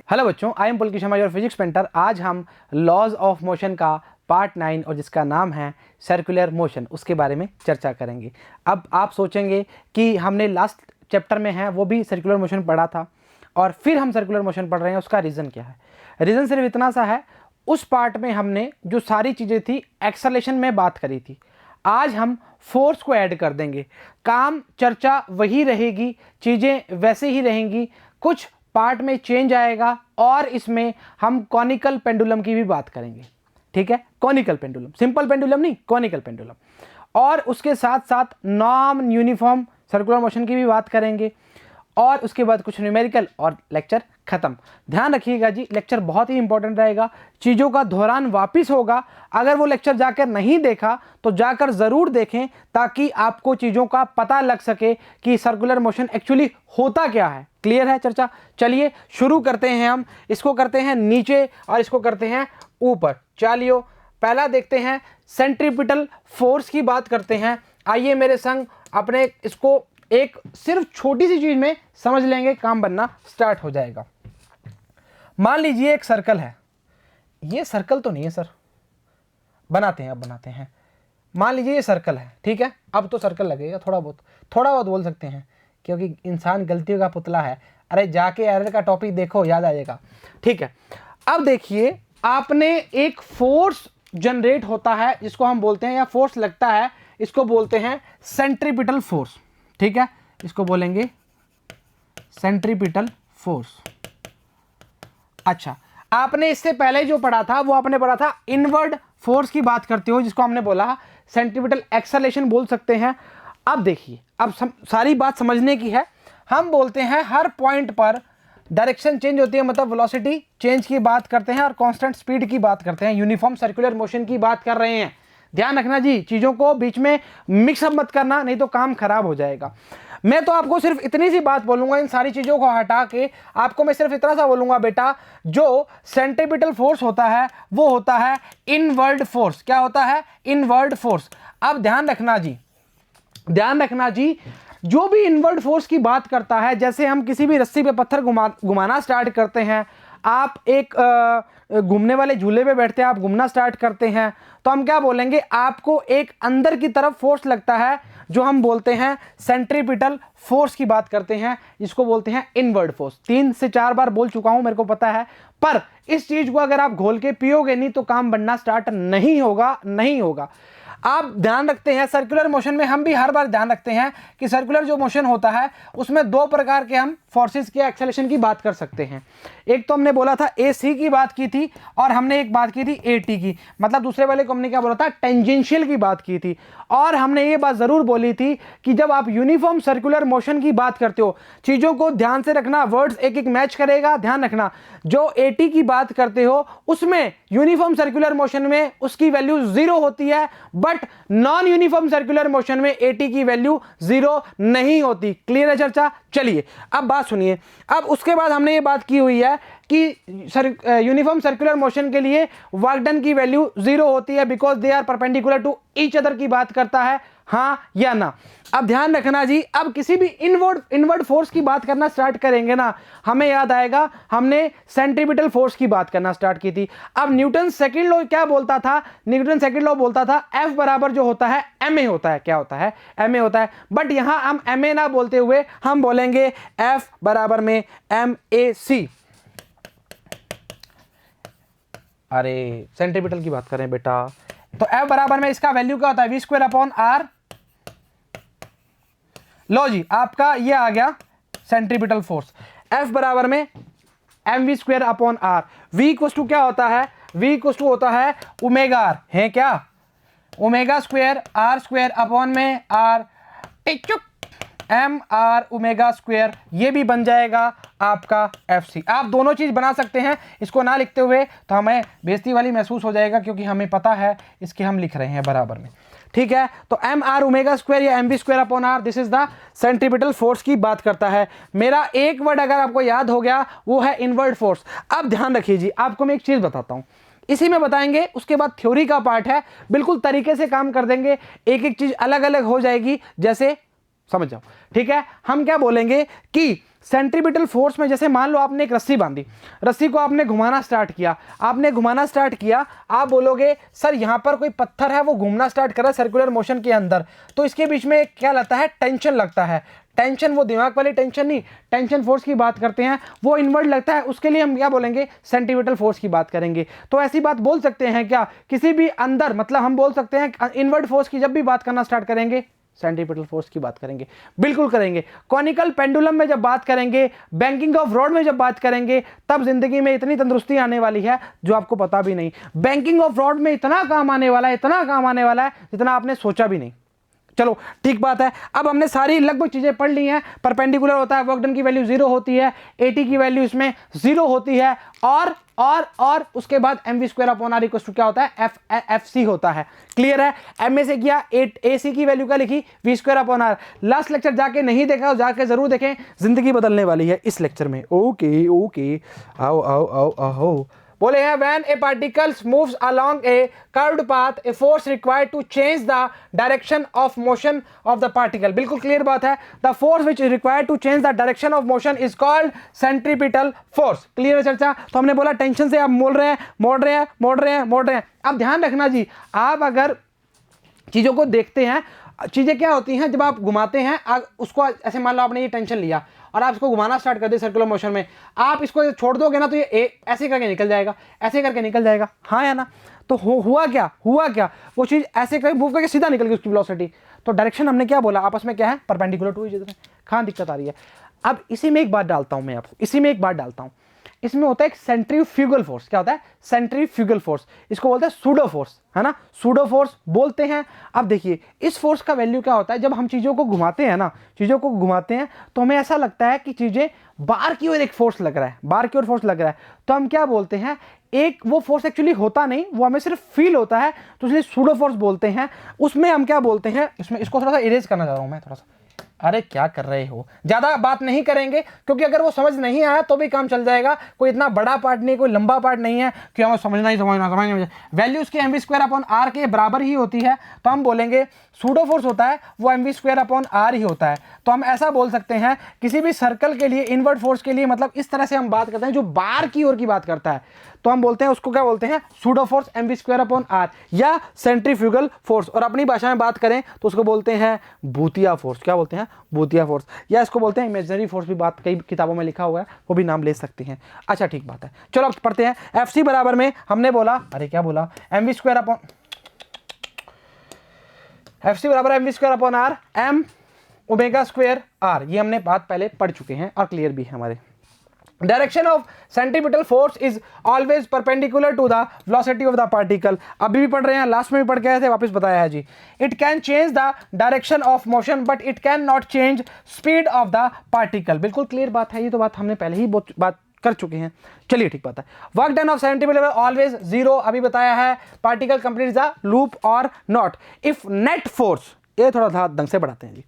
Hello बच्चों, I am Pulkit Sharma your physics painter. आज हम लॉज ऑफ मोशन का पार्ट 9 और जिसका नाम है सर्कुलर मोशन उसके बारे में चर्चा करेंगे। अब आप सोचेंगे कि हमने लास्ट चैप्टर में है वो भी सर्कुलर मोशन पढ़ा था और फिर हम सर्कुलर मोशन पढ़ रहे हैं, उसका रीज़न क्या है? रीज़न सिर्फ इतना सा है, उस पार्ट में हमने जो सारी चीज़ें थी एक्सेलरेशन में बात करी थी, आज हम फोर्स को ऐड कर देंगे। काम चर्चा वही रहेगी, चीज़ें वैसे ही रहेंगी, कुछ पार्ट में चेंज आएगा और इसमें हम कॉनिकल पेंडुलम की भी बात करेंगे। ठीक है, कॉनिकल पेंडुलम, सिंपल पेंडुलम नहीं, कॉनिकल पेंडुलम। और उसके साथ साथ नॉन यूनिफॉर्म सर्कुलर मोशन की भी बात करेंगे और उसके बाद कुछ न्यूमेरिकल और लेक्चर खत्म। ध्यान रखिएगा जी, लेक्चर बहुत ही इंपॉर्टेंट रहेगा, चीज़ों का दोहरान वापिस होगा। अगर वो लेक्चर जाकर नहीं देखा तो जाकर ज़रूर देखें ताकि आपको चीज़ों का पता लग सके कि सर्कुलर मोशन एक्चुअली होता क्या है। क्लियर है चर्चा? चलिए शुरू करते हैं। हम इसको करते हैं नीचे और इसको करते हैं ऊपर। चलिए पहला देखते हैं, सेंट्रीपिटल फोर्स की बात करते हैं। आइए मेरे संग अपने इसको एक सिर्फ छोटी सी चीज में समझ लेंगे, काम बनना स्टार्ट हो जाएगा। मान लीजिए एक सर्कल है, ये सर्कल तो नहीं है सर, बनाते हैं, अब बनाते हैं। मान लीजिए ये सर्कल है, ठीक है, अब तो सर्कल लगेगा, थोड़ा बहुत बोल सकते हैं क्योंकि इंसान गलतियों का पुतला है। अरे जाके एरर का टॉपिक देखो, याद आ जाएगा। ठीक है, अब देखिए आपने एक फोर्स जनरेट होता है जिसको हम बोलते हैं, या फोर्स लगता है, इसको बोलते हैं सेंट्रीपिटल फोर्स। ठीक है, इसको बोलेंगे सेंट्रीपिटल फोर्स। अच्छा, आपने इससे पहले जो पढ़ा था वो आपने पढ़ा था इनवर्ड फोर्स की बात करते हो, जिसको हमने बोला सेंट्रीपिटल एक्सेलरेशन बोल सकते हैं। अब देखिए, अब सारी बात समझने की है। हम बोलते हैं हर पॉइंट पर डायरेक्शन चेंज होती है, मतलब वेलोसिटी चेंज की बात करते हैं और कांस्टेंट स्पीड की बात करते हैं, यूनिफॉर्म सर्कुलर मोशन की बात कर रहे हैं। ध्यान रखना जी, चीज़ों को बीच में मिक्सअप मत करना, नहीं तो काम खराब हो जाएगा। मैं तो आपको सिर्फ इतनी सी बात बोलूंगा, इन सारी चीज़ों को हटा के आपको मैं सिर्फ इतना सा बोलूंगा, बेटा जो सेंट्रीपिटल फोर्स होता है वो होता है इनवर्ड फोर्स। क्या होता है? Inward force. अब ध्यान रखना जी, ध्यान रखना जी, जो भी इनवर्ड फोर्स की बात करता है, जैसे हम किसी भी रस्सी पे पत्थर घुमाना स्टार्ट करते हैं, आप एक घूमने वाले झूले पे बैठते हैं, आप घूमना स्टार्ट करते हैं, तो हम क्या बोलेंगे? आपको एक अंदर की तरफ फोर्स लगता है जो हम बोलते हैं सेंट्रीपिटल फोर्स की बात करते हैं, जिसको बोलते हैं इनवर्ड फोर्स। 3 से 4 बार बोल चुका हूं, मेरे को पता है, पर इस चीज को अगर आप घोल के पियोगे नहीं तो काम बनना स्टार्ट नहीं होगा, नहीं होगा। आप ध्यान रखते हैं सर्कुलर मोशन में, हम भी हर बार ध्यान रखते हैं कि सर्कुलर जो मोशन होता है उसमें दो प्रकार के हम फोर्सेस के एक्सेलरेशन की बात कर सकते हैं। एक तो हमने बोला था AC की बात की थी और हमने एक बात की थी AT की, मतलब दूसरे वाले को हमने क्या बोला था? टेंजेंशियल की बात की थी। और हमने ये बात जरूर बोली थी कि जब आप यूनिफॉर्म सर्कुलर मोशन की बात करते हो, चीजों को ध्यान से रखना, वर्ड्स एक एक मैच करेगा, ध्यान रखना। जो AT की बात करते हो उसमें यूनिफॉर्म सर्कुलर मोशन में उसकी वैल्यू 0 होती है, but non uniform circular motion में AT की वैल्यू 0 नहीं होती। क्लियर है चर्चा? चलिए अब बात सुनिए। अब उसके बाद हमने ये बात की हुई है कि यूनिफॉर्म सर्कुलर मोशन के लिए वर्क डन की वैल्यू 0 होती है because they are perpendicular to each other की बात करता है, हाँ या ना? अब ध्यान रखना जी, अब किसी भी इनवर्ड फोर्स की बात करना स्टार्ट करेंगे ना, हमें याद आएगा हमने सेंट्रीपिटल फोर्स की बात करना स्टार्ट की थी। अब न्यूटन सेकंड लॉ क्या बोलता था? न्यूटन सेकंड लॉ बोलता था F बराबर जो होता है ma होता है। क्या होता है? ma होता है। बट यहां हम ma ना बोलते हुए हम बोलेंगे F बराबर में mac। अरे सेंट्रीपिटल की बात करें बेटा, तो F बराबर में इसका वैल्यू क्या होता है? v² upon r। लो जी, आपका ये आ गया सेंट्रीपिटल फोर्स। F बराबर में mv² upon r। v equal to क्या होता है? v इक्वल टू होता है ओमेगा r, है क्या? ओमेगा स्क्वायर r² अपॉन में r टिचुक एम आर ओमेगा स्क्वायर, ये भी बन जाएगा आपका FC। आप दोनों चीज बना सकते हैं, इसको ना लिखते हुए तो हमें बेइज्जती वाली महसूस हो जाएगा क्योंकि हमें पता है इसके हम लिख रहे हैं बराबर में। ठीक है, तो एम आर ओमेगा स्क्वायर या mv² upon r, this is the centripetal force की बात करता है। मेरा एक वर्ड अगर आपको याद हो गया वो है इनवर्ड फोर्स। अब ध्यान रखिए जी, आपको मैं एक चीज बताता हूं, इसी में बताएंगे, उसके बाद थ्योरी का पार्ट है, बिल्कुल तरीके से काम कर देंगे, एक एक चीज अलग अलग हो जाएगी। जैसे समझ जाओ, ठीक है। हम क्या बोलेंगे कि सेंट्रीपिटल फोर्स में जैसे मान लो आपने एक रस्सी बांधी, रस्सी को आपने घुमाना स्टार्ट किया, आप बोलोगे सर यहाँ पर कोई पत्थर है वो घूमना स्टार्ट कर रहा है सर्कुलर मोशन के अंदर, तो इसके बीच में क्या लगता है, टेंशन लगता है। टेंशन वो दिमाग वाली टेंशन नहीं, टेंशन फोर्स की बात करते हैं, वो इनवर्ड लगता है, उसके लिए हम क्या बोलेंगे, सेंट्रीपिटल फोर्स की बात करेंगे। तो ऐसी बात बोल सकते हैं क्या, किसी भी अंदर, मतलब हम बोल सकते हैं इनवर्ड फोर्स की जब भी बात करना स्टार्ट करेंगे सेंट्रीपिटल फोर्स की बात करेंगे, बिल्कुल करेंगे। कॉनिकल पेंडुलम में जब बात करेंगे, बैंकिंग ऑफ रॉड में जब बात करेंगे, तब जिंदगी में इतनी तंदुरुस्ती आने वाली है जो आपको पता भी नहीं। बैंकिंग ऑफ रॉड में इतना काम आने वाला है, इतना काम आने वाला है जितना आपने सोचा भी नहीं। चलो ठीक बात है, अब हमने सारी लगभग चीजें पढ़ ली हैं। परपेंडिकुलर होता है, वर्क डन की वैल्यू 0 होती है, एटी की वैल्यू इसमें 0 होती है, और उसके बाद mv²/r इक्वल टू क्या होता है, एफ होता है। क्लियर है, एम ए से किया, ए सी की वैल्यू क्या लिखी, v²/r। लास्ट लेक्चर जाके नहीं देखा, जाके जरूर देखें, जिंदगी बदलने वाली है इस लेक्चर में। ओके आओ बोले हैं when a particle moves along a curved path, a force required to change the direction of motion of the particle। बिल्कुल क्लियर बात है, the force which is required to change the direction of motion is called centripetal force। Clear है चर्चा। तो हमने बोला tension से आप मोड़ रहे हैं। अब ध्यान रखना जी, आप अगर चीज़ों को देखते हैं, चीज़ें क्या होती हैं जब आप घुमाते हैं, उसको ऐसे मान लो आपने ये टेंशन लिया और आप इसको घुमाना स्टार्ट कर दे सर्कुलर मोशन में, आप इसको छोड़ दोगे ना तो ये ऐसे करके निकल जाएगा, हाँ या ना। तो हुआ क्या, वो चीज़ ऐसे करके मूव करके सीधा निकल गई उसकी वेलोसिटी। तो डायरेक्शन हमने क्या बोला, आपस में क्या है, परपेंडिकुलर टू ईच अदर। कहाँ दिक्कत आ रही है। अब इसी में एक बात डालता हूँ मैं आपको, इसमें होता है एक सेंट्रीफ्यूगल फोर्स। क्या होता है, सेंट्रीफ्यूगल फोर्स, इसको बोलते हैं सूडो फोर्स, है ना, सूडो फोर्स बोलते हैं। अब देखिए इस फोर्स का वैल्यू क्या होता है, जब हम चीज़ों को घुमाते हैं तो हमें ऐसा लगता है कि चीज़ें बाहर की ओर एक फोर्स लग रहा है, तो हम क्या बोलते हैं, एक वो फोर्स एक्चुअली होता नहीं, वो हमें सिर्फ फील होता है, तो इसलिए सूडो फोर्स बोलते हैं। उसमें हम क्या बोलते हैं, इसको थोड़ा सा इरेज करना चाह रहा हूँ मैं, थोड़ा सा। अरे क्या कर रहे हो, ज्यादा बात नहीं करेंगे क्योंकि अगर वो समझ नहीं आया तो भी काम चल जाएगा। कोई इतना बड़ा पार्ट नहीं, कोई लंबा पार्ट नहीं है कि हमें समझना। वैल्यू उसके mv²/r के बराबर ही होती है, तो हम बोलेंगे सूडो फोर्स होता है वो mv²/r ही होता है। तो हम ऐसा बोल सकते हैं किसी भी सर्कल के लिए, इनवर्ट फोर्स के लिए, मतलब इस तरह से हम बात करते हैं जो बाहर की ओर की बात करता है, तो हम बोलते हैं उसको क्या बोलते हैं, सूडो फोर्स mv²/r या सेंट्रीफ्यूगल फोर्स। और अपनी भाषा में बात करें तो उसको बोलते हैं भूतिया फोर्स। क्या बोलते हैं, भूतिया फोर्स, या इसको बोलते हैं इमेजिनरी फोर्स भी, बात कई किताबों में लिखा हुआ है, वो भी नाम ले सकते हैं। अच्छा ठीक बात है, चलो अब पढ़ते हैं। एफ बराबर में हमने बोला, अरे क्या बोला, mv²/r, m ω²r, ये हमने बात पहले पढ़ चुके हैं और क्लियर भी है हमारे। Direction of centripetal force is always perpendicular to the velocity of the particle. अभी भी पढ़ रहे हैं, लास्ट में भी पढ़ के आए थे, वापस बताया है जी। It can change the direction of motion but it can not change speed of the particle. बिल्कुल क्लियर बात है, ये तो बात हमने पहले ही बात कर चुके हैं। चलिए ठीक बात है। Work done of centripetal always 0, अभी बताया है। पार्टिकल कंप्लीट द लूप और नॉट। इफ नेट फोर्स, ये थोड़ा ढंग से बढ़ाते हैं जी।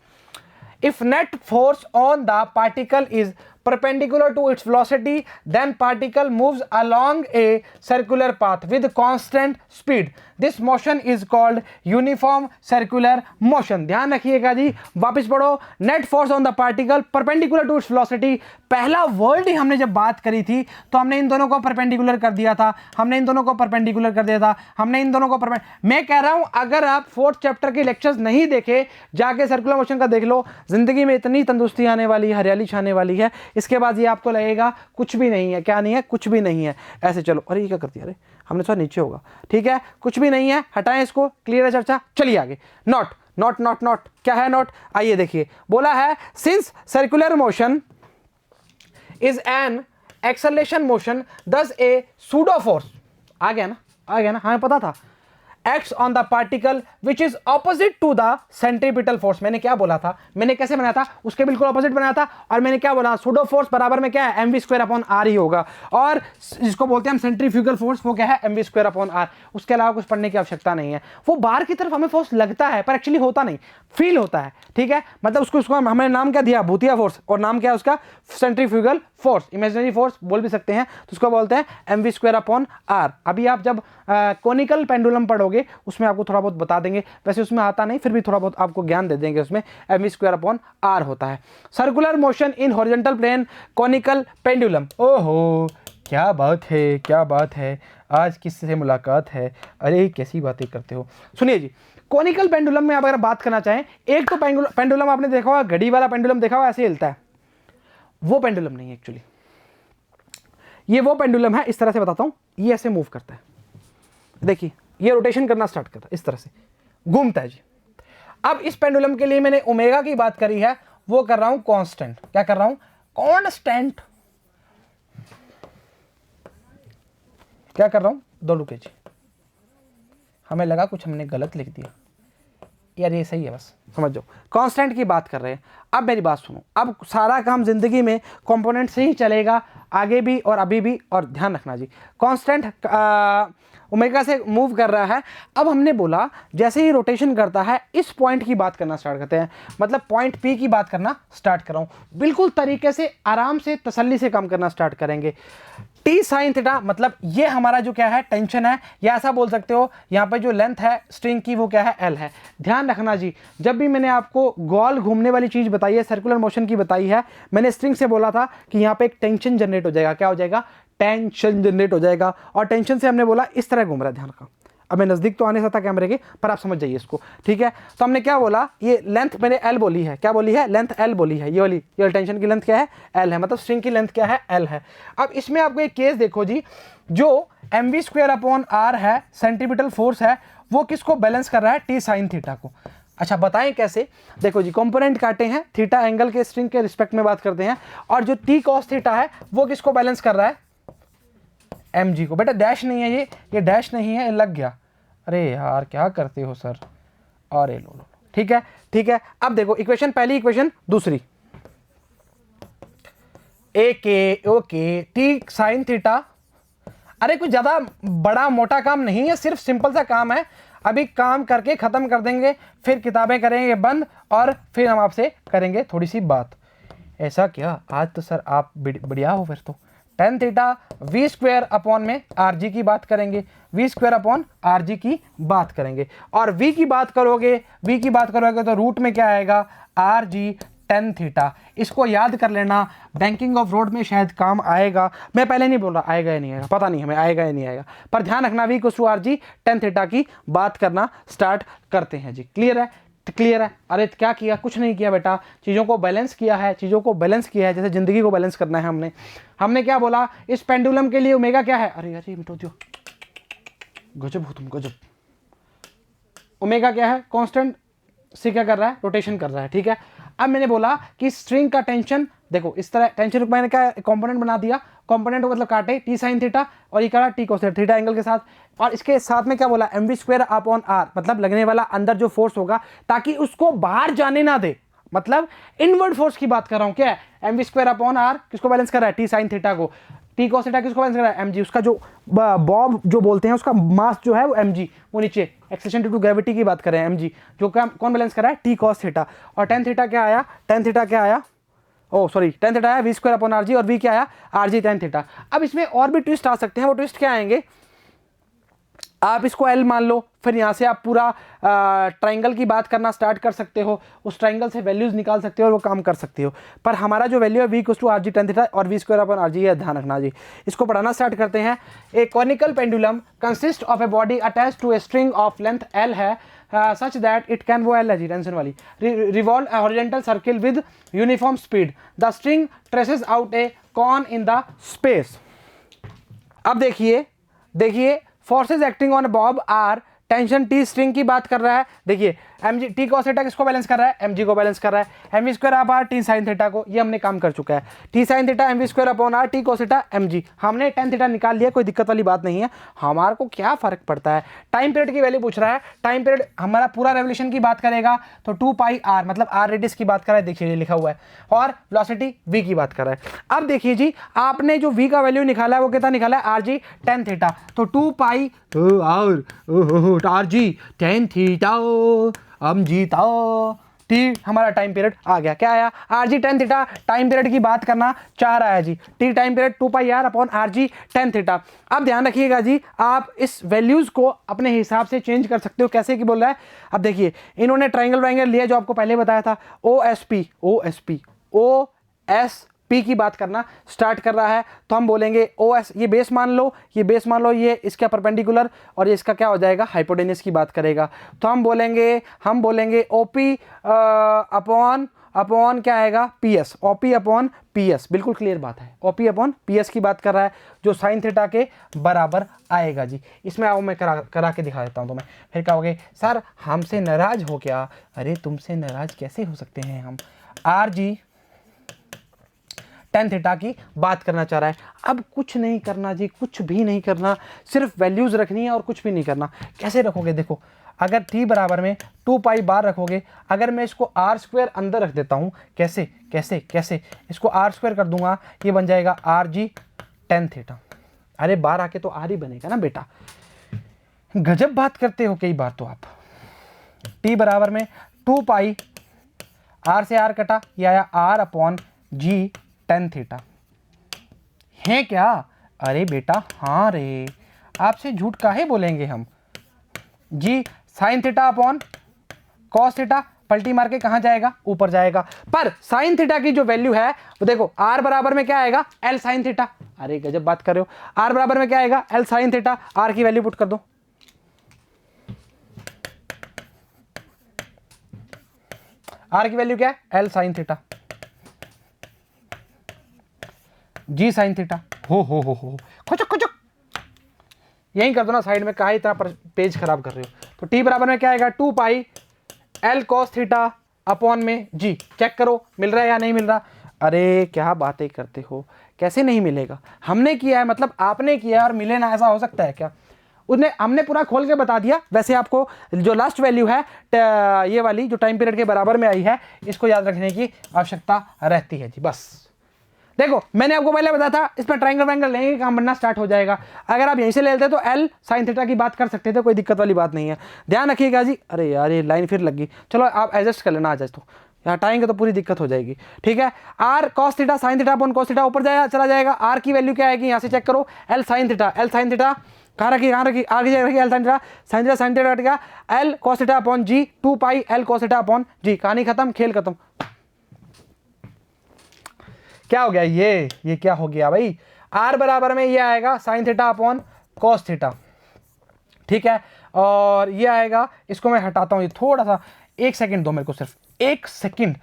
If net force on the particle is perpendicular to its velocity, then particle moves along a circular path with constant speed. This motion is called uniform circular motion। ध्यान रखिएगा जी, वापस पढ़ो। net force on the particle perpendicular to its velocity, पहला word ही हमने जब बात करी थी तो हमने इन दोनों को परपेंडिकुलर कर दिया था, हमने इन दोनों को मैं कह रहा हूं अगर आप 4th चैप्टर के लेक्चर्स नहीं देखे, जाके सर्कुलर मोशन का देख लो, जिंदगी में इतनी तंदुरुस्ती आने वाली है, हरियाली छाने वाली है। इसके बाद ये आपको लगेगा कुछ भी नहीं है, क्या नहीं है, कुछ भी नहीं है। ऐसे चलो, अरे ये क्या कर दिया, अरे हमने थोड़ा नीचे होगा, ठीक है, कुछ भी नहीं है, हटाएं इसको। क्लियर है चर्चा, चलिए आगे। नॉट क्या है नॉट, आइए देखिए। बोला है since circular motion is an acceleration motion दस ए सूडो फोर्स, आ गया ना, हमें पता था, acts on the particle which is opposite to the centripetal force। मैंने क्या बोला था, मैंने कैसे बनाया था, उसके बिल्कुल ऑपोजिट बनाया था। और मैंने क्या बोला, सूडो फोर्स बराबर में क्या है, mv²/r ही होगा। और जिसको बोलते हैं हम सेंट्रीफ्यूगल फोर्स, वो क्या है, mv²/r। उसके अलावा कुछ पढ़ने की आवश्यकता नहीं है। वो बाहर की तरफ हमें फोर्स लगता है पर एक्चुअली होता नहीं, फील होता है, ठीक है। मतलब उसको हमने नाम क्या दिया, भूतिया फोर्स, और नाम क्या है उसका, सेंट्रीफ्यूगल फोर्स, इमेजिनरी फोर्स बोल भी सकते हैं। तो उसको बोलते हैं mv²/r। अभी आप जब कोनिकल पेंडुलम पढ़ोगे करोगे उसमें आपको थोड़ा बहुत बता देंगे, वैसे उसमें आता नहीं, फिर भी थोड़ा बहुत आपको ज्ञान दे देंगे। उसमें mv²/r होता है। Circular motion in horizontal plane conical pendulum. ओहो, क्या बात है, क्या बात है, आज किससे मुलाकात है, अरे कैसी बातें करते हो। सुनिए जी, कॉनिकल पेंडुलम में आप अगर बात करना चाहें, एक तो पेंडुलम आपने देखा होगा, घड़ी वाला पेंडुलम देखा होगा, ऐसे हिलता है, वो पेंडुलम नहीं है एक्चुअली। ये वो पेंडुलम है, इस तरह से बताता हूं, ये ऐसे मूव करता है, देखिए ये रोटेशन करना स्टार्ट करता है, इस तरह से घूमता है जी। अब इस पेंडुलम के लिए मैंने ओमेगा की बात करी है, वो कर रहा हूं कांस्टेंट। क्या कर रहा हूं? कांस्टेंट। क्या कर रहा हूं? दो रुके जी, हमें लगा कुछ हमने गलत लिख दिया, यार ये सही है, बस समझ जाओ, कांस्टेंट की बात कर रहे हैं। अब मेरी बात सुनो, अब सारा काम जिंदगी में कंपोनेंट से ही चलेगा, आगे भी और अभी भी, और ध्यान रखना जी, कांस्टेंट ओमेगा से मूव कर रहा है। अब हमने बोला जैसे ही रोटेशन करता है, इस पॉइंट की बात करना स्टार्ट करते हैं, मतलब पॉइंट पी की बात करना स्टार्ट कर रहा हूं, बिल्कुल तरीके से आराम से तसल्ली से काम करना स्टार्ट करेंगे। टी साइन थीटा, मतलब ये हमारा जो क्या है, टेंशन है, या ऐसा बोल सकते हो यहाँ पे जो लेंथ है स्ट्रिंग की वो क्या है, एल है। ध्यान रखना जी, जब भी मैंने आपको गोल घूमने वाली चीज बताई है, सर्कुलर मोशन की बताई है, मैंने स्ट्रिंग से बोला था कि यहाँ पे एक टेंशन जनरेट हो जाएगा। क्या हो जाएगा? टेंशन जनरेट हो जाएगा। और टेंशन से हमने बोला इस तरह घूम रहा है, ध्यान रखा। अब मैं नजदीक तो आने सकता कैमरे के, पर आप समझ जाइए इसको, ठीक है। तो हमने क्या बोला, ये लेंथ मैंने एल बोली है, क्या बोली है? लेंथ एल बोली है। ये वाली ये टेंशन की लेंथ क्या है? एल है, मतलब स्ट्रिंग की लेंथ क्या है? एल है। अब इसमें आपको एक केस देखो जी, जो mv²/r है, सेंट्रीपिटल फोर्स है, वो किसको बैलेंस कर रहा है? टी साइन थीटा को। अच्छा बताएं कैसे? देखो जी, कंपोनेंट काटे हैं, थीटा एंगल के स्ट्रिंग के रिस्पेक्ट में बात करते हैं, और जो टी कॉस थीटा है वो किसको बैलेंस कर रहा है? mg को। बेटा डैश नहीं है, ये डैश नहीं है, ये लग गया। अरे यार क्या करते हो सर, अरे लो, ठीक है ठीक है। अब देखो इक्वेशन पहली, इक्वेशन दूसरी, ओके टी साइन थीटा। अरे कुछ ज्यादा बड़ा मोटा काम नहीं है, सिर्फ सिंपल सा काम है, अभी काम करके खत्म कर देंगे, फिर किताबें करेंगे बंद, और फिर हम आपसे करेंगे थोड़ी सी बात। ऐसा क्या, आज तो सर आप बढ़िया हो। फिर तो टेन थीटा v² में rg की बात करेंगे, v²/rg की बात करेंगे, और v की बात करोगे तो रूट में क्या आएगा? rg tan theta. इसको याद कर लेना, बैंकिंग ऑफ रोड में शायद काम आएगा। मैं पहले नहीं बोल रहा आएगा या नहीं आएगा, पता नहीं हमें आएगा या नहीं आएगा, पर ध्यान रखना v=rg टेन थीटा की बात करना स्टार्ट करते हैं जी। क्लियर है? क्लियर है। अरे क्या किया? कुछ नहीं किया बेटा, चीज़ों को बैलेंस किया है, जैसे ज़िंदगी को बैलेंस करना है। हमने क्या बोला? इस पेंडुलम के लिए ओमेगा क्या है? अरे यार ये मिटो दो, गजब हो तुम, गजब। ओमेगा क्या है? कांस्टेंट से क्या कर रहा है? रोटेशन कर रहा है, ठीक है। अब मैंने बोला कि स्ट्रिंग का टेंशन, देखो इस तरह टेंशन को मैंने क्या कंपोनेंट बना दिया, कंपोनेंट को मतलब काटे टी साइन थीटा, और ये करा टी कोस थीटा एंगल के साथ, और इसके साथ में क्या बोला? mv²/r, मतलब लगने वाला अंदर जो फोर्स होगा, ताकि उसको बाहर जाने ना दे, मतलब इनवर्ड फोर्स की बात कर रहा हूं। क्या है? mv²/r किसको बैलेंस कर रहा है? टी साइन थीटा को। टी कोस थीटा किसको बैलेंस कर रहा है? mg। उसका जो बॉब जो बोलते हैं, उसका मास जो है वो mg, वो नीचे एक्सेलेरेशन ड्यू टू ग्रेविटी की बात करें, mg, जो कौन बैलेंस कर रहा है? T cos theta. और टेन थीटा क्या आया? टेन थीटा आया v²/rg, और v क्या आया? rg ten theta. अब इसमें और भी ट्विस्ट आ सकते हैं, वो ट्विस्ट क्या आएंगे? आप इसको L मान लो, फिर यहाँ से आप पूरा ट्राइंगल की बात करना स्टार्ट कर सकते हो, उस ट्राइंगल से वैल्यूज निकाल सकते हो और वो काम कर सकते हो। पर हमारा जो वैल्यू है v=rg टेन थीटा और v²/rg है, ध्यान रखना जी। इसको पढ़ाना स्टार्ट करते हैं। A conical pendulum consist of a body attach to a string of length L है, सच दैट इट कैन, वो L है जी, टेंशन वाली, revolve a horizontal circle with uniform speed. The string traces out a cone in the space. अब देखिए forces acting on bob are, tension T string की बात कर रहा है। देखिए mg टी कॉस थीटा किसको बैलेंस कर रहा है? mg को बैलेंस कर रहा है। mv²/r टी साइन थीटा को, ये हमने काम कर चुका है। T sine theta mv²/r, T cos theta mg, हमने टेन थीटा निकाल लिया, कोई दिक्कत वाली बात नहीं है। हमारे को क्या फर्क पड़ता है? टाइम पीरियड की वैल्यू पूछ रहा है। टाइम पीरियड हमारा पूरा रेवोल्यूशन की बात करेगा तो 2πr, मतलब r रेडियस की बात कर रहा है, देखिए लिखा हुआ है, और वेलोसिटी v की बात कर रहा है। अब देखिए जी, आपने जो v का वैल्यू निकाला है वो कितना निकाला है? rg टेन थीटा, तो 2π rg टेन थीटा, हम जीता टी हमारा टाइम पीरियड आ गया, क्या आया, R G tan theta time period की बात करना चाह रहा है जी, T time period 2 pi R upon R G tan theta. अब ध्यान रखिएगा जी, आप इस वैल्यूज़ को अपने हिसाब से चेंज कर सकते हो, कैसे कि बोल रहा है। अब देखिए इन्होंने ट्राइंगल वाइंगल लिया जो आपको पहले बताया था, ओ एस पी की बात करना स्टार्ट कर रहा है, तो हम बोलेंगे ओ एस, ये बेस मान लो, ये बेस मान लो, ये इसका परपेंडिकुलर और ये इसका क्या हो जाएगा, हाइपोटेन्यूस की बात करेगा, तो हम बोलेंगे ओ पी अपॉन क्या आएगा, P S, O P upon P S, बिल्कुल क्लियर बात है, O P upon P S की बात कर रहा है जो साइन थीटा के बराबर आएगा जी। इसमें आओ मैं करा के दिखा देता हूँ तुम्हें, फिर कहोगे सर हमसे नाराज हो क्या, अरे तुमसे नाराज कैसे हो सकते हैं हम, आर जी टेन थीटा की बात करना चाह रहा है। अब कुछ नहीं करना जी, कुछ भी नहीं करना, सिर्फ वैल्यूज रखनी है और कुछ भी नहीं करना। कैसे रखोगे, देखो अगर t बराबर में 2 पाई बार रखोगे, अगर मैं इसको आर स्क्वायर अंदर रख देता हूँ, कैसे कैसे कैसे, इसको आर स्क्वायर कर दूंगा, ये बन जाएगा आर जी टेन थीटा। अरे बार आके तो आर ही बनेगा ना बेटा, गजब बात करते हो कई बार तो आप। t बराबर में 2 पाई, आर से आर कटा, ये आया R upon g tan theta, है क्या, अरे बेटा हाँ रे, आपसे झूठ काहे बोलेंगे हम जी। Sine theta upon cos theta, पलटी मार के कहां जाएगा, ऊपर जाएगा, पर साइन थीटा की जो वैल्यू है वो देखो आर बराबर में क्या आएगा, एल साइन थीटा। अरे गजब बात कर रहे हो, आर बराबर में क्या आएगा, एल साइन थीटा, आर की वैल्यू पुट कर दो, आर की वैल्यू क्या है, एल साइन थीटा, जी साइन थीटा, हो खुचक यही कर दो ना साइड में, कहा इतना पेज खराब कर रहे हो। तो टी बराबर में क्या आएगा, 2 pi L cos theta upon में जी, चेक करो मिल रहा है या नहीं मिल रहा। अरे क्या बातें करते हो, कैसे नहीं मिलेगा, हमने किया है मतलब आपने किया और मिले ना, ऐसा हो सकता है क्या, उसने हमने पूरा खोल के बता दिया। वैसे आपको जो लास्ट वैल्यू है ये वाली जो टाइम पीरियड के बराबर में आई है, इसको याद रखने की आवश्यकता रहती है जी। बस देखो मैंने आपको पहले बताया था, इसमें ट्रायंगल वायंगल लेंगे काम बनना स्टार्ट हो जाएगा। अगर आप यहीं से ले लेते तो एल साइन थीटा की बात कर सकते थे, कोई दिक्कत वाली बात नहीं है, ध्यान रखिएगा जी। अरे यार ये लाइन फिर लगी, चलो आप एडजस्ट कर लेना, आ जाए तो यहाँ हटाएंगे तो पूरी दिक्कत हो जाएगी, ठीक है। R cos theta sine theta upon cos theta ऊपर जाएगा चला जाएगा, आर की वैल्यू क्या आएगी यहाँ से चेक करो, एल साइन थीटा कहाँ रखी आर की जगह रखी एल साइन थीटा कट गया, L cos theta upon G 2 pi L cos theta upon G, कहानी खत्म, खेल खत्म। क्या हो गया ये क्या हो गया भाई, आर बराबर में ये आएगा sign theta upon cos theta, ठीक है, और ये आएगा, इसको मैं हटाता हूँ, ये थोड़ा सा 1 सेकंड दो मेरे को, सिर्फ 1 सेकंड,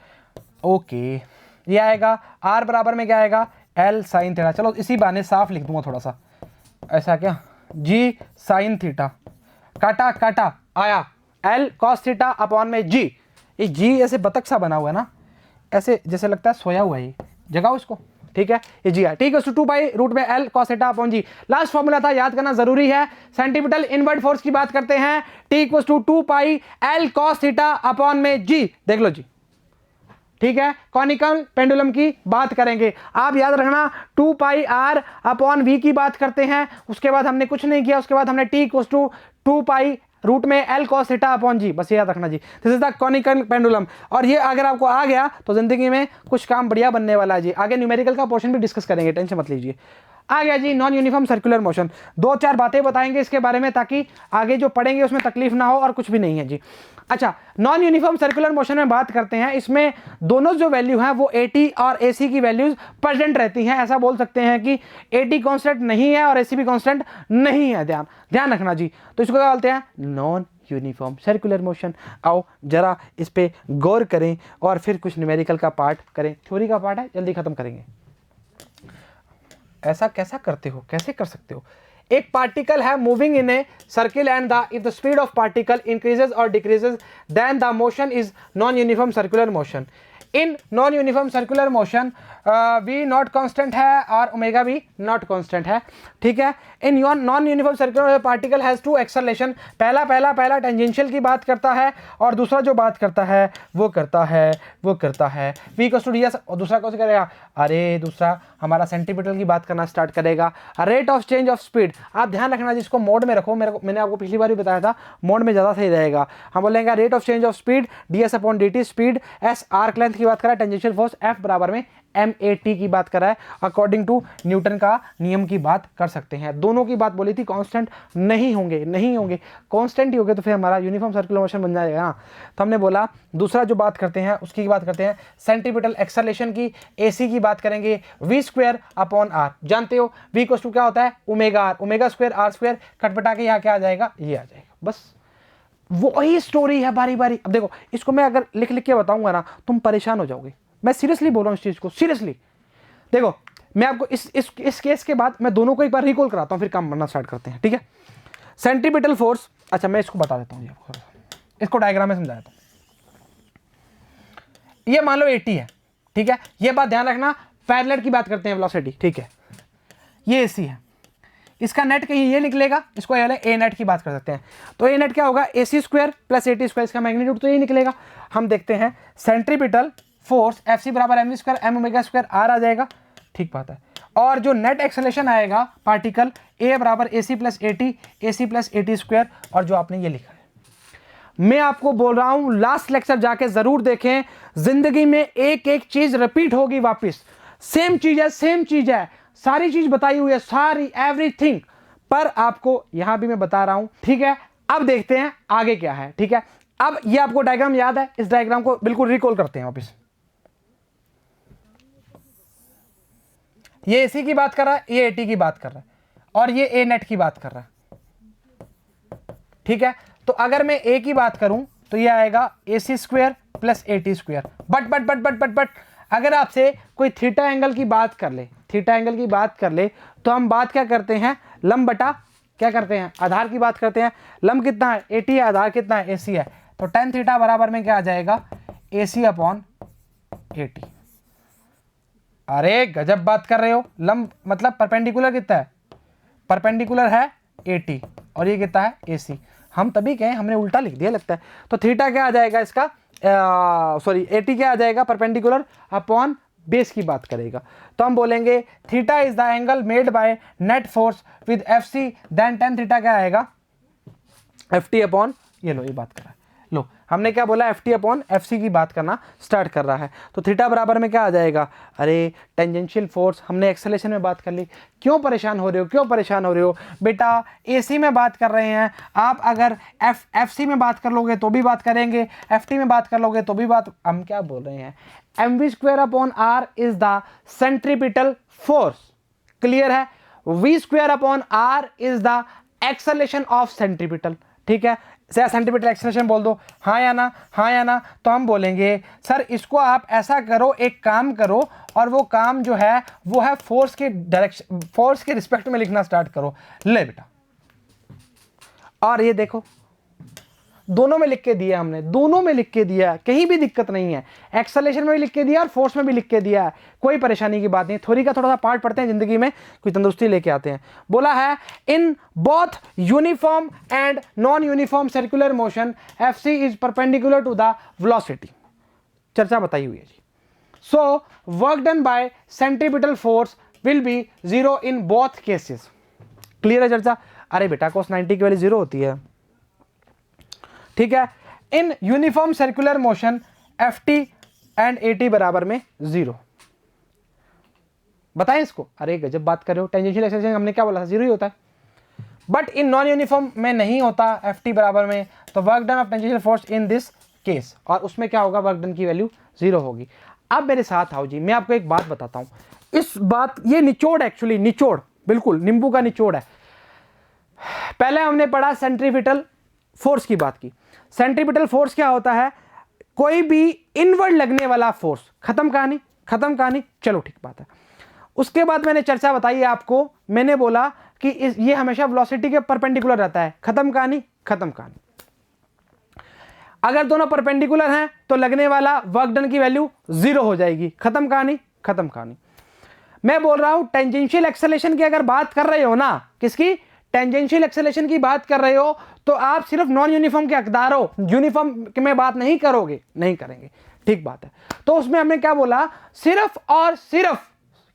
ओके। ये आएगा आर बराबर में क्या आएगा, एल साइन थीटा, चलो इसी बहाने साफ लिख दूंगा थोड़ा सा, ऐसा क्या, जी साइन थीटा काटा काटा आया एल कॉस थीटा अपॉन में जी, ये जी ऐसे बतख सा बना हुआ है ना, ऐसे जैसे लगता है सोया हुआ है, जगाओ इसको, ठीक है, ये जी है, ठीक है, 2 पाई रूट में एल कॉस थीटा अपॉन जी। लास्ट फॉर्मूला था, याद करना जरूरी है, सेंटीमीटल इनवर्ट फोर्स की बात करते हैं, T equal to 2 pi L cos theta upon में जी, देख लो जी, ठीक है। कॉनिकल पेंडुलम की बात करेंगे, आप याद रखना 2 पाई आर अपॉन वी की बात करते हैं, उसके बाद हमने कुछ नहीं किया, उसके बाद हमने T equal to 2 pi root में L cos theta upon g, बस याद रखना जी, this is the conical pendulum. और ये अगर आपको आ गया तो जिंदगी में कुछ काम बढ़िया बनने वाला है जी। आगे न्यूमेरिकल का पोर्शन भी डिस्कस करेंगे, टेंशन मत लीजिए। आ गया जी नॉन यूनिफॉर्म सर्कुलर मोशन, 2-4 बातें बताएंगे इसके बारे में ताकि आगे जो पढ़ेंगे उसमें तकलीफ ना हो, और कुछ भी नहीं है जी। अच्छा, नॉन यूनिफॉर्म सर्कुलर मोशन में बात करते हैं, इसमें दोनों जो वैल्यू हैं वो एटी और एसी की वैल्यूज प्रेजेंट रहती हैं। ऐसा बोल सकते हैं कि एटी कांस्टेंट नहीं है और एसी भी कांस्टेंट नहीं है, ध्यान रखना जी। तो इसको क्या बोलते हैं, नॉन यूनिफॉर्म सर्कुलर मोशन। आओ जरा इस पे गौर करें और फिर कुछ न्यूमेरिकल का पार्ट करें, थ्योरी का पार्ट है जल्दी खत्म करेंगे। ऐसा कैसा करते हो, कैसे कर सकते हो, एक पार्टिकल है moving in a circle and the if the speed of particle increases और decreases then the motion is non uniform circular motion. In non uniform circular motion v not constant है और ओमेगा भी not constant है, ठीक है। In non uniform circular particle has two acceleration, पहला tangential की बात करता है और दूसरा जो बात करता है वो करता है v इक्वल्स टू ds, और दूसरा कौन सा करेगा, अरे दूसरा हमारा सेंटीमीटर की बात करना स्टार्ट करेगा। Rate of change of speed, आप ध्यान रखना जिसको मोड में रखो, मैंने आपको पिछली बार भी बताया था मोड में ज़्यादा सही रहेगा। हम बोलेंगे rate of change of speed ds upon dt, speed s arc length की बात कर रहा है, टेंजेंशियल फोर्स F बराबर में MAT की बात कर रहा है, अकॉर्डिंग टू न्यूटन का नियम की बात कर सकते हैं। दोनों की बात बोली थी, कांस्टेंट नहीं होंगे, कांस्टेंट ही होंगे तो फिर हमारा यूनिफॉर्म सर्कुलर मोशन बन जाएगा ना। तो हमने बोला दूसरा जो बात करते हैं उसकी बात करते हैं सेंटीमीटल एक्सेलरेशन की, AC की बात करेंगे v स्क्वायर अपॉन r, जानते हो v इक्वल्स टू क्या होता है, omega r, omega square r square, कटपटा के यहाँ क्या आ जाएगा, ये आ जाएगा। बस वही स्टोरी है बारी बारी। अब देखो इसको मैं अगर लिख लिख के बताऊंगा ना तुम परेशान हो जाओगे, मैं सीरियसली बोल रहा हूँ इस चीज को, सीरियसली। देखो मैं आपको इस केस के बाद मैं दोनों को एक बार रिकॉल कराता हूँ, फिर काम करना स्टार्ट करते हैं, ठीक है। सेंटीमीटल फोर्स, अच्छा मैं इसको बता देता हूँ, इसको डायग्राम में समझा देता हूँ। ये मान लो 80 है, ठीक है, ये बात ध्यान रखना, पैरेलल की बात करते हैं वेलोसिटी, ठीक है। ये AC है, इसका नेट कहीं ये निकलेगा, इसको ए नेट की बात कर सकते हैं। तो ए नेट क्या होगा, AC square plus AT square, इसका मैग्नीट्यूड तो ये निकलेगा। हम देखते हैं सेंट्रीपिटल फोर्स FC बराबर mv square m omega square r आ जाएगा, ठीक बात है। और जो नेट एक्सेलरेशन आएगा पार्टिकल A बराबर AC प्लस AT स्क्वायर, और जो आपने ये लिखा है, मैं आपको बोल रहा हूं लास्ट लेक्चर जाके जरूर देखें, जिंदगी में एक एक चीज रिपीट होगी वापस, सेम चीज है, सारी चीज बताई हुई है, सारी एवरीथिंग, पर आपको यहां भी मैं बता रहा हूं, ठीक है। अब देखते हैं आगे क्या है, ठीक है। अब ये आपको डायग्राम याद है, इस डायग्राम को बिल्कुल रिकॉल करते हैं वापस। ये AC की बात कर रहा है, ये AT की बात कर रहा है, और ये A नेट की बात कर रहा है, ठीक है। तो अगर मैं A की बात करूं तो ये आएगा AC square plus AT square, but अगर आपसे कोई थीटा एंगल की बात कर ले, तो हम बात क्या करते हैं, लंब बटा क्या करते हैं, आधार की बात करते हैं। लंब कितना है, AT है, आधार कितना है, AC है। तो tan थीटा बराबर में क्या आ जाएगा, AC अपॉन AT। अरे गजब बात कर रहे हो, लंब मतलब परपेंडिकुलर कितना है, परपेंडिकुलर है AT, और ये कितना है AC। हम तभी कहें, हमने उल्टा लिख दिया लगता है। तो थीटा क्या आ जाएगा इसका, AT क्या आ जाएगा, परपेंडिकुलर अपॉन बेस की बात करेगा। तो हम बोलेंगे theta is the angle made by net force with FC, then tan theta क्या आएगा, FT अपॉन, ये लो ये बात कर रहा है, लो हमने क्या बोला, FT अपॉन FC की बात करना स्टार्ट कर रहा है। तो थीटा बराबर में क्या आ जाएगा, अरे टेंजेंशियल फोर्स, हमने एक्सेलरेशन में बात कर ली। क्यों परेशान हो रहे हो बेटा, AC में बात कर रहे हैं आप, अगर FC में बात कर लोगे तो भी बात करेंगे, FT में बात कर लोगे तो भी बात, हम क्या बोल रहे हैं, mv square upon r is the centripetal force, clear है। v square upon r is the acceleration of centripetal, ठीक है। सेंटीमीटर एक्सेलरेशन बोल दो, हाँ या ना। तो हम बोलेंगे सर इसको आप ऐसा करो, एक काम करो, और वो काम जो है वो है फोर्स के डायरेक्शन, फोर्स के रिस्पेक्ट में लिखना स्टार्ट करो। ले बेटा, और ये देखो दोनों में लिख के दिया हमने, दोनों में लिख के दिया, कहीं भी दिक्कत नहीं है। एक्सेलरेशन में भी लिख के दिया और फोर्स में भी लिख के दिया है, कोई परेशानी की बात नहीं। थ्योरी का थोड़ा सा पार्ट पढ़ते हैं, जिंदगी में कोई तंदुरुस्ती लेके आते हैं। बोला है in both uniform and non uniform circular motion FC is perpendicular to the velocity, चर्चा बताई हुई है जी। So work done by centripetal force will be 0 in both cases, clear है चर्चा। अरे बेटा cos 90 की वैल्यू 0 होती है, ठीक है। In uniform circular motion FT and AT बराबर में 0, बताएं इसको। अरे गजब बात कर रहे हो, टेंजेंशियल एक्सेलरेशन हमने क्या बोला था, 0 ही होता है, बट इन नॉन यूनिफॉर्म में नहीं होता FT बराबर में, तो work done of tangential force in this case, और उसमें क्या होगा, वर्क डन की वैल्यू 0 होगी। अब मेरे साथ आओ जी, मैं आपको एक बात बताता हूं, इस बात, ये निचोड़, एक्चुअली निचोड़, बिल्कुल नींबू का निचोड़ है। पहले हमने पढ़ा सेंट्रीपिटल फोर्स की बात की। सेंट्रीपिटल फोर्स क्या होता है, कोई भी इनवर्ड लगने वाला फोर्स, खत्म कहानी, चलो ठीक बात है। उसके बाद मैंने चर्चा बताई आपको, मैंने बोला कि ये हमेशा वेलोसिटी के परपेंडिकुलर रहता है, खत्म कहानी। अगर दोनों परपेंडिकुलर हैं तो लगने वाला वर्क डन की वैल्यू 0 हो जाएगी। खत्म कहानी, खत्म कहानी। मैं बोल रहा हूं टेंजेंशियल एक्सेलरेशन की अगर बात कर रहे हो ना, किसकी, टेंजेंशियल एक्सेलरेशन की बात कर रहे हो, तो आप सिर्फ नॉन यूनिफॉर्म के हकदार हो, यूनिफॉर्म में बात नहीं करोगे, नहीं करेंगे, ठीक बात है। तो उसमें हमने क्या बोला, सिर्फ और सिर्फ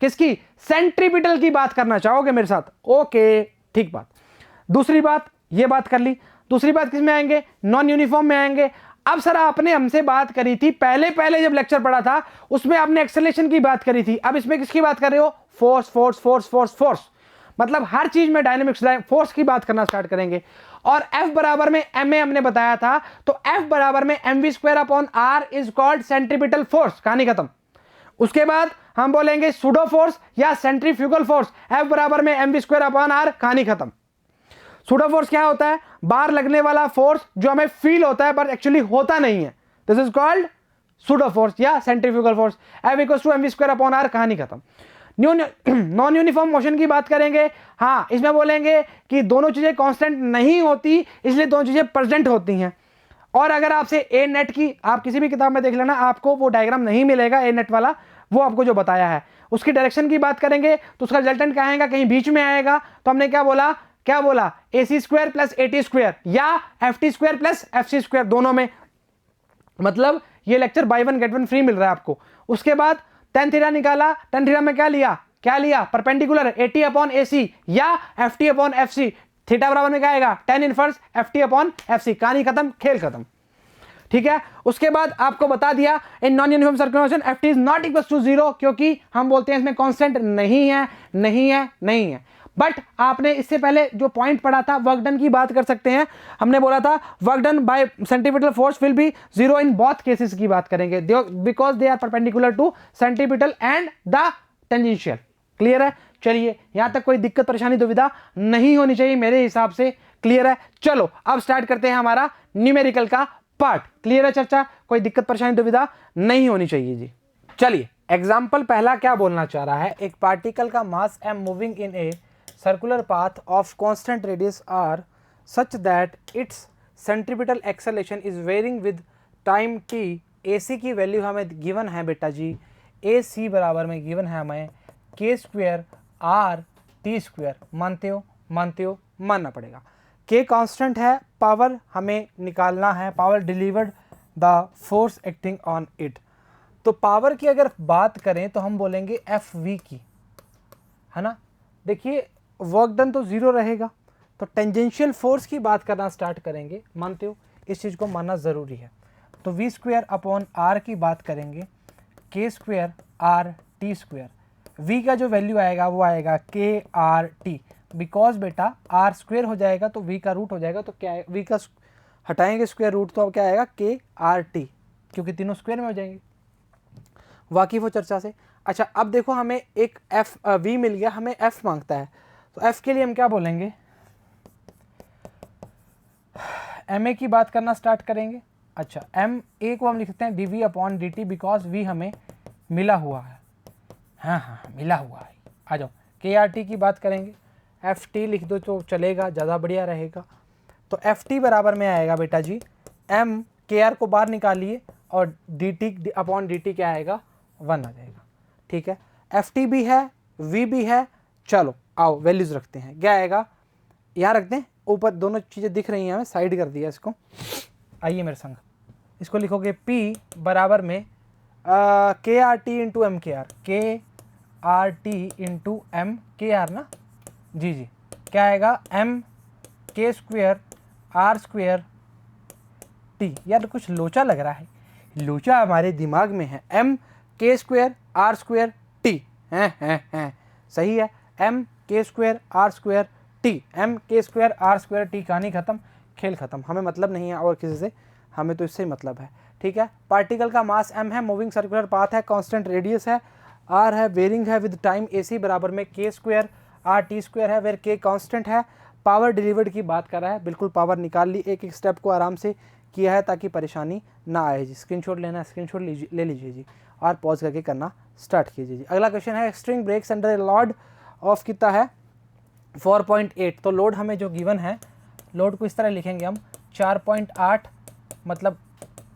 किसकी, सेंट्रीपिटल की बात करना चाहोगे मेरे साथ, ओके ठीक बात। दूसरी बात ये बात कर ली, दूसरी बात किस में आएंगे, नॉन यूनिफॉर्म में आएंगे। अब सर आपने हमसे बात करी थी पहले जब लेक्चर पढ़ा था उसमें आपने एक्सेलरेशन की बात करी थी, अब इसमें किसकी बात कर रहे हो, force force force force force, मतलब हर चीज में डायनेमिक्स फोर्स की बात करना स्टार्ट करेंगे। और F बराबर में ma हमने बताया था, तो F बराबर में mv²/r is called centripetal force, कहानी खत्म। उसके बाद हम बोलेंगे सूडो फोर्स या सेंट्रीफ्यूगल फोर्स, F बराबर में mv²/r, कहानी खत्म। सूडो फोर्स क्या होता है, बाहर लगने वाला फोर्स जो हमें फील होता है बट एक्चुअली होता नहीं है, this is called pseudo force या सेंट्रीफ्यूगल फोर्स, F = mv²/r, कहानी खत्म। नॉन यूनिफॉर्म मोशन की बात करेंगे, हाँ इसमें बोलेंगे कि दोनों चीजें कांस्टेंट नहीं होती, इसलिए दोनों चीजें प्रेजेंट होती हैं। और अगर आपसे ए नेट की, आप किसी भी किताब में देख लेना, आपको वो डायग्राम नहीं मिलेगा ए नेट वाला, वो आपको जो बताया है उसकी डायरेक्शन की बात करेंगे तो उसका रिजल्टेंट क्या आएगा, कहीं बीच में आएगा। तो हमने क्या बोला AC² + AT² या FT² + FC², दोनों में, मतलब ये लेक्चर बाय 1 गेट 1 फ्री मिल रहा है आपको। उसके बाद tan थीटा निकाला, tan थीटा में क्या लिया परपेंडिकुलर AT/AC या FT/FC, थीटा बराबर में क्या आएगा, tan इनवर्स FT/FC, कहानी खत्म, खेल खत्म, ठीक है। उसके बाद आपको बता दिया इन non uniform circular motion FT ≠ 0, क्योंकि हम बोलते हैं इसमें कांस्टेंट नहीं है। बट आपने इससे पहले जो पॉइंट पढ़ा था, वर्क डन की बात कर सकते हैं, हमने बोला था work done by centripetal force will be 0 in both cases की बात करेंगे, because they are perpendicular to centripetal and the tangential. Clear है, चलिए यहां तक कोई दिक्कत परेशानी दुविधा नहीं होनी चाहिए मेरे हिसाब से, क्लियर है। चलो अब स्टार्ट करते हैं हमारा न्यूमेरिकल का पार्ट, क्लियर है चर्चा, कोई दिक्कत परेशानी दुविधा नहीं होनी चाहिए जी। चलिए एग्जाम्पल पहला क्या बोलना चाह रहा है, एक पार्टिकल का मास m moving in A circular path of constant radius r such that its centripetal acceleration is varying with time t। AC की वैल्यू हमें गिवन है बेटा जी, AC बराबर में गिवन है हमें k² r/t², मानते हो मानना पड़ेगा। k कांस्टेंट है, पावर हमें निकालना है, power delivered the force acting on it. तो पावर की अगर बात करें तो हम बोलेंगे FV की, है ना। देखिए वर्क डन तो 0 रहेगा, तो टेंजेंशियल फोर्स की बात करना स्टार्ट करेंगे, मानते हो, इस चीज़ को मानना ज़रूरी है। तो v²/r की बात करेंगे, k² r/t², v का जो वैल्यू आएगा वो आएगा k/r/t, बिकॉज बेटा r² हो जाएगा तो v का रूट हो जाएगा, तो क्या है, v का हटाएंगे स्क्वायर रूट तो अब क्या आएगा k/r/t, क्योंकि तीनों स्क्वायर में हो जाएंगे, वाकिफ हो चर्चा से। अच्छा अब देखो हमें एक v मिल गया, हमें f मांगता है, तो f के लिए हम क्या बोलेंगे, ma की बात करना स्टार्ट करेंगे। अच्छा ma को हम लिखते हैं dv/dt, बिकॉज v हमें मिला हुआ है, हाँ मिला हुआ है। आ जाओ krt की बात करेंगे, ft लिख दो तो चलेगा, ज़्यादा बढ़िया रहेगा। तो ft बराबर में आएगा बेटा जी m, kr को बाहर निकालिए और dt/dt क्या आएगा, 1 आ जाएगा, ठीक है। ft भी है, v भी है, चलो आओ वैल्यूज रखते हैं, क्या आएगा, यहाँ रखते हैं, ऊपर दोनों चीज़ें दिख रही हैं हमें, साइड कर दिया इसको, आइए मेरे संग, इसको लिखोगे p बराबर में krt × mkr, krt × mkr ना जी, क्या आएगा m k² r² t। यार कुछ लोचा लग रहा है, लोचा हमारे दिमाग में है, m k² r² t है सही है, m k² r² t, m k² r² t, कहानी खत्म, खेल खत्म, हमें मतलब नहीं है और किसी से, हमें तो इससे मतलब है, ठीक है। पार्टिकल का मास m है, मूविंग सर्कुलर पाथ है, कांस्टेंट रेडियस है, r है, वेरिंग है विद टाइम, AC बराबर में k² r/t² है, वेर k कांस्टेंट है, पावर डिलीवर्ड की बात कर रहा है, बिल्कुल पावर निकाल ली, एक एक स्टेप को आराम से किया है ताकि परेशानी ना आए जी। स्क्रीनशॉट लेना है, स्क्रीनशॉट ले लीजिए जी और पॉज करके करना स्टार्ट कीजिए जी। अगला क्वेश्चन है, string breaks under a load of कितना है 4.8। तो लोड हमें जो गिवन है, लोड को इस तरह लिखेंगे हम 4.8, मतलब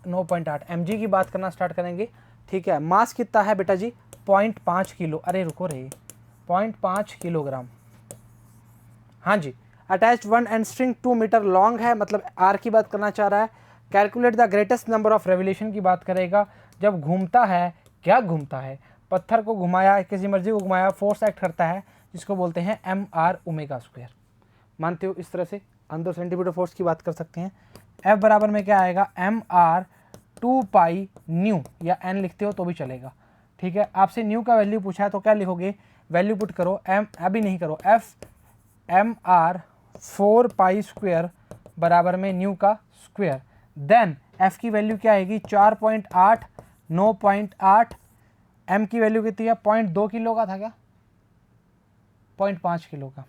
9.8 mg की बात करना स्टार्ट करेंगे। ठीक है, मास कितना है बेटा जी 0.5 किलो, अरे रुको रे 0.5 किलोग्राम। हाँ जी, attached one end string 2 metre long है, मतलब आर की बात करना चाह रहा है। Calculate the greatest number of revolution की बात करेगा, जब घूमता है, क्या घूमता है, पत्थर को घुमाया, किसी मर्जी को घुमाया, फोर्स एक्ट करता है, जिसको बोलते हैं एम आर ओमेगा स्क्वायर। मानते हो इस तरह से अंदर सेंटीमीटर फोर्स की बात कर सकते हैं। एफ बराबर में क्या आएगा एम आर 2 पाई न्यू, या एन लिखते हो तो भी चलेगा। ठीक है, आपसे न्यू का वैल्यू पूछा है तो क्या लिखोगे, वैल्यू पुट करो, एम अभी नहीं करो, F M R 4 pi square बराबर में न्यू का स्क्वायर। देन एफ की वैल्यू क्या आएगी 4.8, 9.8, एम की वैल्यू कितनी है 0.2 किलो का था क्या, 0.5 किलो का,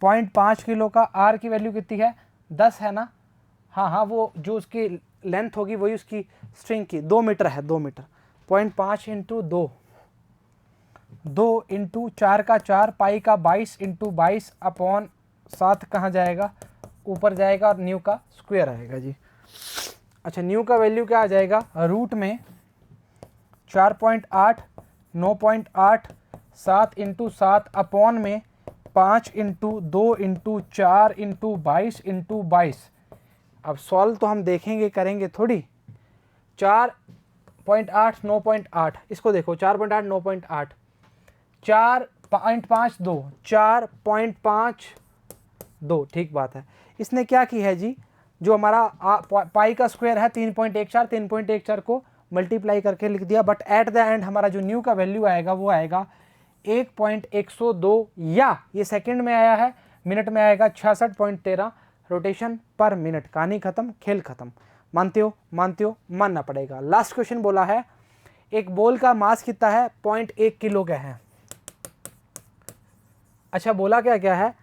0.5 किलो का। आर की वैल्यू कितनी है 10 है ना, हाँ हाँ, वो जो उसकी लेंथ होगी वही उसकी स्ट्रिंग की 2 मीटर है, 2 मीटर, 0.5 इंटू 2 इंटू 4 का 4, पाई का 22 इंटू 22 अपॉन 7 कहाँ जाएगा, ऊपर जाएगा, और न्यू का स्क्वायर आएगा जी। अच्छा, न्यू का वैल्यू क्या आ जाएगा, रूट में 4.8, 9.8, 7 इंटू 7 अपॉन में 5 इंटू 2 इंटू 4 इंटू 22 इंटू 22। अब सॉल्व तो हम देखेंगे, करेंगे थोड़ी। 4.8, 9.8, इसको देखो 4.8, 9.8, 4.52, 4.52, ठीक बात है। इसने क्या की है जी, जो हमारा पाई का स्क्वायर है 3.14, 3.14 को मल्टीप्लाई करके लिख दिया, बट एट द एंड हमारा जो न्यू का वैल्यू आएगा वो आएगा 1.102, या ये सेकंड में आया है, मिनट में आएगा 66.13 रोटेशन पर मिनट। कहानी खत्म, खेल खत्म। मानते हो, मानते हो, मानना पड़ेगा। लास्ट क्वेश्चन बोला है, एक बॉल का मास कितना है 0.1 किलो का है। अच्छा, बोला क्या क्या है,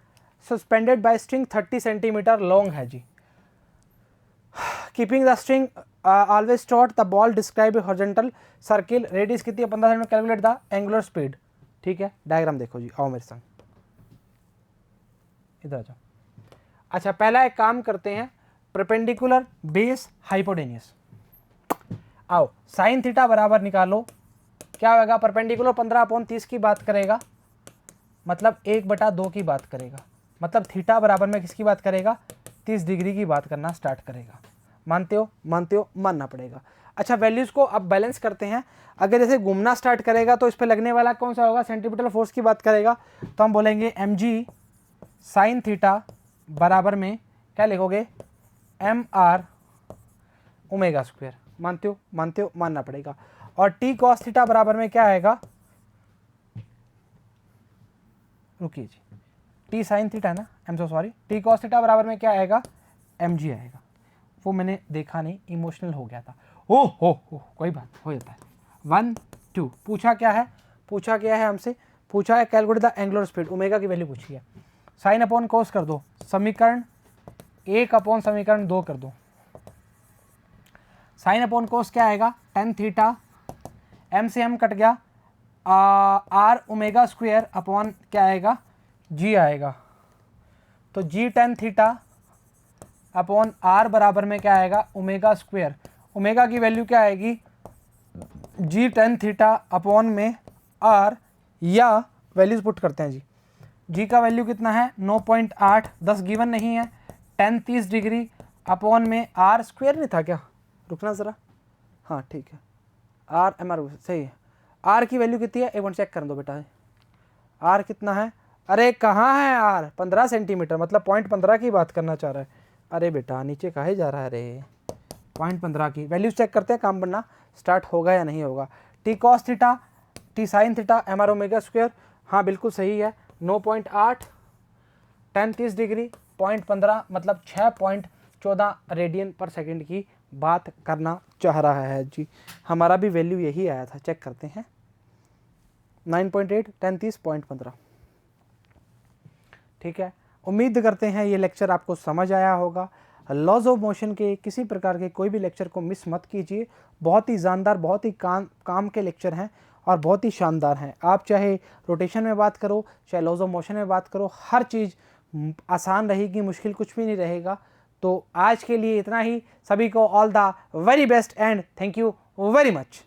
suspended by string 30 centimetre long है जी। Keeping the string always taut the ball describe horizontal circle, radius कितनी है 15 centimetre, calculate the angular speed. ठीक है, डायग्राम देखो जी, आओ मेरे संग, इधर आ जाओ। अच्छा, पहला एक काम करते हैं, परपेंडिकुलर बेस हाइपोटेन्यूस। आओ, साइन थीटा बराबर निकालो, क्या होगा, परपेंडिकुलर 15/30 की बात करेगा, मतलब 1/2 की बात करेगा, मतलब थीटा बराबर में किसकी बात करेगा 30 डिग्री की बात करना स्टार्ट करेगा। मानते हो, मानते हो, मानना पड़ेगा। अच्छा, वैल्यूज़ को अब बैलेंस करते हैं। अगर जैसे घूमना स्टार्ट करेगा तो इस पर लगने वाला कौन सा होगा, सेंटीमीटर फोर्स की बात करेगा, तो हम बोलेंगे mg साइन थीटा बराबर में क्या लिखोगे एम आर ओमेगा स्क्वायर। मानते हो, मानते हो, मानना पड़ेगा। और टी कॉस थीटा बराबर में क्या आएगा, रुकिए जी, टी साइन थीटा ना, I am so sorry, T cos theta बराबर में क्या आएगा एम जी आएगा। वो मैंने देखा नहीं, इमोशनल हो गया था। ओह हो, कोई बात, हो जाता है। 1 2 पूछा क्या है, पूछा क्या है हमसे, पूछा है calculate the angular speed, omega की वैल्यू पूछी है। साइन अपॉन कॉस कर दो, समीकरण 1 अपॉन समीकरण 2 कर दो। साइन अपॉन कॉस क्या आएगा tan थीटा, एम से एम कट गया, आर ओमेगा स्क्वायर अपॉन क्या आएगा जी आएगा, तो जी tan थीटा अपॉन आर बराबर में क्या आएगा ओमेगा स्क्वायर। ओमेगा की वैल्यू क्या आएगी जी tan थीटा अपॉन में आर, या वैल्यूज पुट करते हैं जी। जी का वैल्यू कितना है 9.8, 10 गिवन नहीं है, tan 30 डिग्री अपॉन में आर स्क्वायर नहीं था क्या, रुकना ज़रा, हाँ ठीक है, आर एम आर सही है। आर की वैल्यू कितनी है एक बार चेक कर दो बेटा, आर कितना है, अरे कहाँ है आर 15 सेंटीमीटर, मतलब 0.15 की बात करना चाह रहा है। अरे बेटा नीचे काहे जा रहा है रे, 0.15 की वैल्यूज चेक करते हैं, काम बनना स्टार्ट होगा या नहीं होगा। T cos theta, T sine theta, M R omega square, हाँ बिल्कुल सही है। 9.8 tan 30 डिग्री 0.15 मतलब 6.14 रेडियन पर सेकंड की बात करना चाह रहा है जी। हमारा भी वैल्यू यही आया था, चेक करते हैं 9.8 tan 30 0.15। ठीक है, उम्मीद करते हैं ये लेक्चर आपको समझ आया होगा। लॉज ऑफ मोशन के किसी प्रकार के कोई भी लेक्चर को मिस मत कीजिए, बहुत ही जानदार, बहुत ही काम के लेक्चर हैं और बहुत ही शानदार हैं। आप चाहे रोटेशन में बात करो, चाहे लॉज ऑफ मोशन में बात करो, हर चीज़ आसान रहेगी, मुश्किल कुछ भी नहीं रहेगा। तो आज के लिए इतना ही। सभी को all the very best and thank you very much.